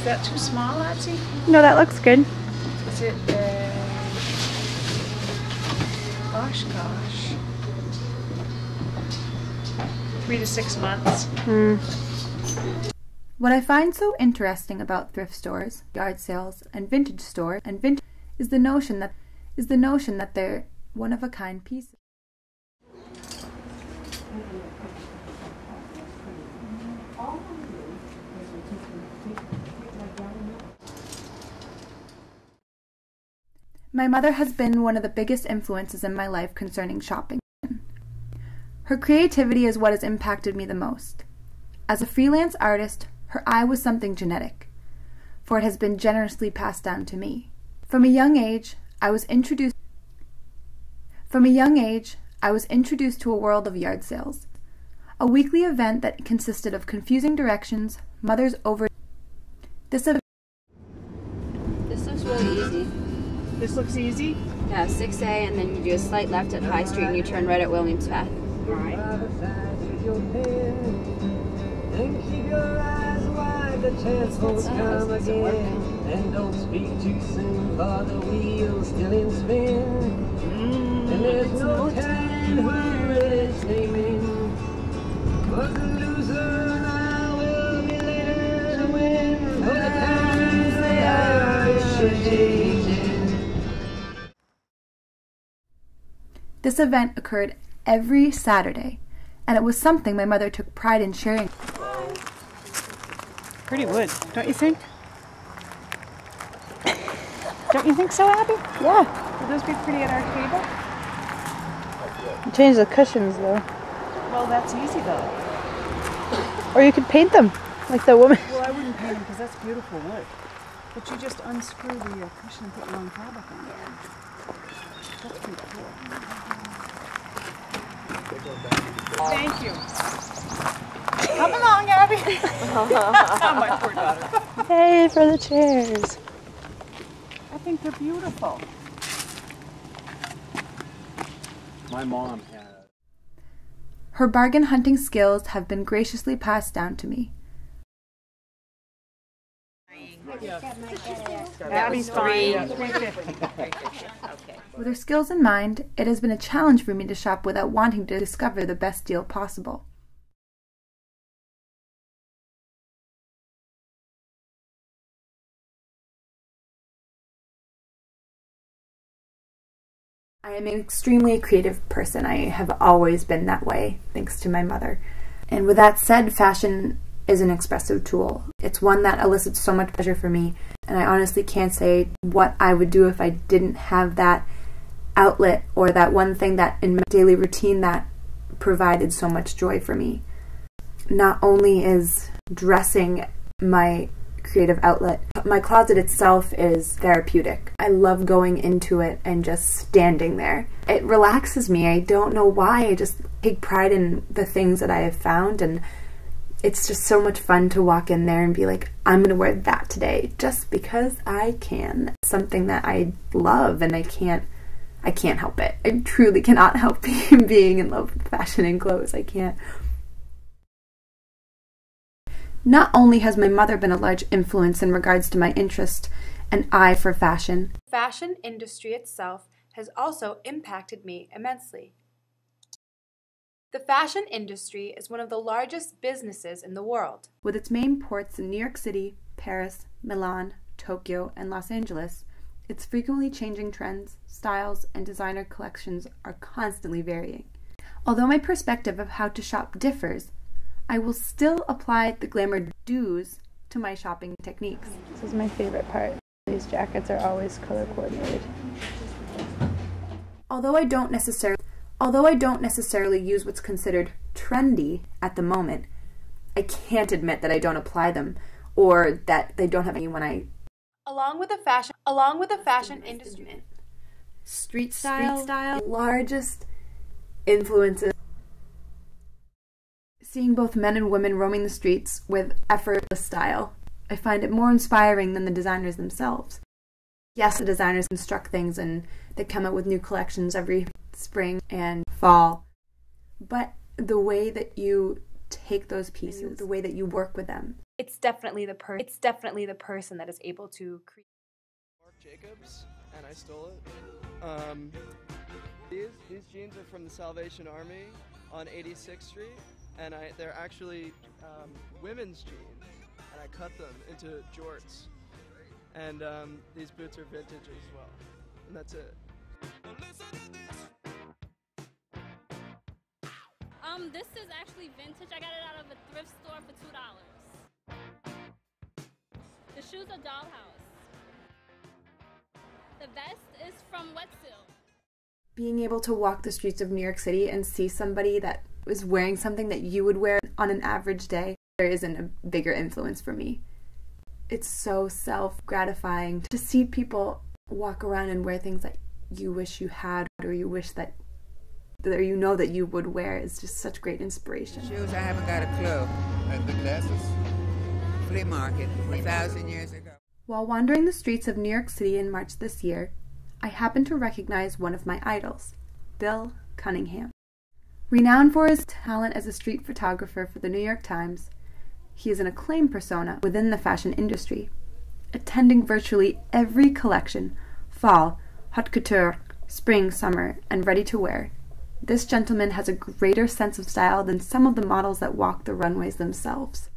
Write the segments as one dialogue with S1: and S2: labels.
S1: Is that too small, Abby?
S2: No, that looks good.
S1: Is it, gosh. 3 to 6 months.
S2: What I find so interesting about thrift stores, yard sales, and vintage stores is the notion that they're one-of-a-kind pieces. My mother has been one of the biggest influences in my life concerning shopping. Her creativity is what has impacted me the most. As a freelance artist, her eye was something genetic, for it has been generously passed down to me. From a young age, I was introduced to a world of yard sales, a weekly event that consisted of confusing directions, mothers over. This looks
S3: really easy.
S1: This looks easy?
S3: Yeah, 6A, and then you do a slight left at High Street and you turn right at Williams Path.
S1: Alright.
S4: And keep your eyes wide, the chance won't come again. And don't speak too soon, for the wheel's still in spin. And there's no telling who it's naming. Was a loser, and I will be later to win. For the times they are changing.
S2: This event occurred every Saturday, and it was something my mother took pride in sharing.
S1: Pretty wood, don't you think? Don't you think so, Abby?
S2: Yeah.
S1: Would those be pretty at our table?
S2: Change the cushions though.
S1: Well, that's easy though.
S2: Or you could paint them, like the woman.
S1: Well, I wouldn't paint them because that's beautiful wood. But you just unscrew the cushion and put your own fabric on it. That's pretty cool. Thank you. Come along, Abby. My poor daughter.
S2: Hey, for the chairs.
S1: I think they're beautiful.
S5: My mom had.
S2: Her bargain hunting skills have been graciously passed down to me.
S1: Abby's fine.
S2: With her skills in mind, it has been a challenge for me to shop without wanting to discover the best deal possible. I am an extremely creative person. I have always been that way, thanks to my mother. And with that said, fashion is an expressive tool. It's one that elicits so much pleasure for me, and I honestly can't say what I would do if I didn't have that outlet or that one thing that in my daily routine that provided so much joy for me. Not only is dressing my creative outlet, but my closet itself is therapeutic. I love going into it and just standing there. It relaxes me. I don't know why. I just take pride in the things that I have found, and it's just so much fun to walk in there and be like, I'm gonna wear that today just because I can. Something that I love, and I can't help it. I truly cannot help being in love with fashion and clothes. I can't. Not only has my mother been a large influence in regards to my interest and eye for fashion,
S6: the fashion industry itself has also impacted me immensely. The fashion industry is one of the largest businesses in the world.
S2: With its main ports in New York City, Paris, Milan, Tokyo, and Los Angeles, its frequently changing trends, styles, and designer collections are constantly varying. Although my perspective of how to shop differs, I will still apply the glamour dues to my shopping techniques. This is my favorite part. These jackets are always color coordinated. Although I don't necessarily use what's considered trendy at the moment, I can't admit that I don't apply them or that they don't have any when I.
S6: Along with the fashion industry,
S2: Street style, largest influences. Seeing both men and women roaming the streets with effortless style, I find it more inspiring than the designers themselves. Yes, the designers construct things and they come out with new collections every spring and fall, but the way that you take those pieces, the way that you work with them.
S6: It's definitely the person that is able to create.
S7: Mark Jacobs, and I stole it. These jeans are from the Salvation Army on 86th Street, and they're actually women's jeans, and I cut them into jorts. And these boots are vintage as well, and that's it.
S8: This is actually vintage. I got it out of a thrift store for $2. The shoes are Dollhouse. The vest is from Wetzel.
S2: Being able to walk the streets of New York City and see somebody that is wearing something that you would wear on an average day, there isn't a bigger influence for me. It's so self-gratifying to see people walk around and wear things that you wish you had, or you wish that you know that you would wear. Is just such great inspiration.
S9: Shoes, I haven't got a clue.
S10: And the glasses?
S9: Flea market, 1,000 years ago.
S2: While wandering the streets of New York City in March this year, I happened to recognize one of my idols, Bill Cunningham. Renowned for his talent as a street photographer for the New York Times, he is an acclaimed persona within the fashion industry, attending virtually every collection: fall, haute couture, spring, summer, and ready-to-wear. This gentleman has a greater sense of style than some of the models that walk the runways themselves.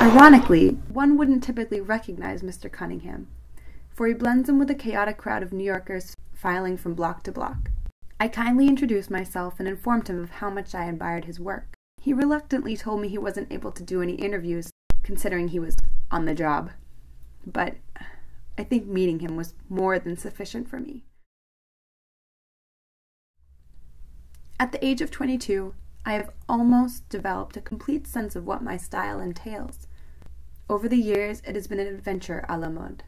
S2: Ironically, one wouldn't typically recognize Mr. Cunningham, for he blends in with the chaotic crowd of New Yorkers filing from block to block. I kindly introduced myself and informed him of how much I admired his work. He reluctantly told me he wasn't able to do any interviews, considering he was on the job. But I think meeting him was more than sufficient for me. At the age of 22, I have almost developed a complete sense of what my style entails. Over the years, it has been an adventure a la mode.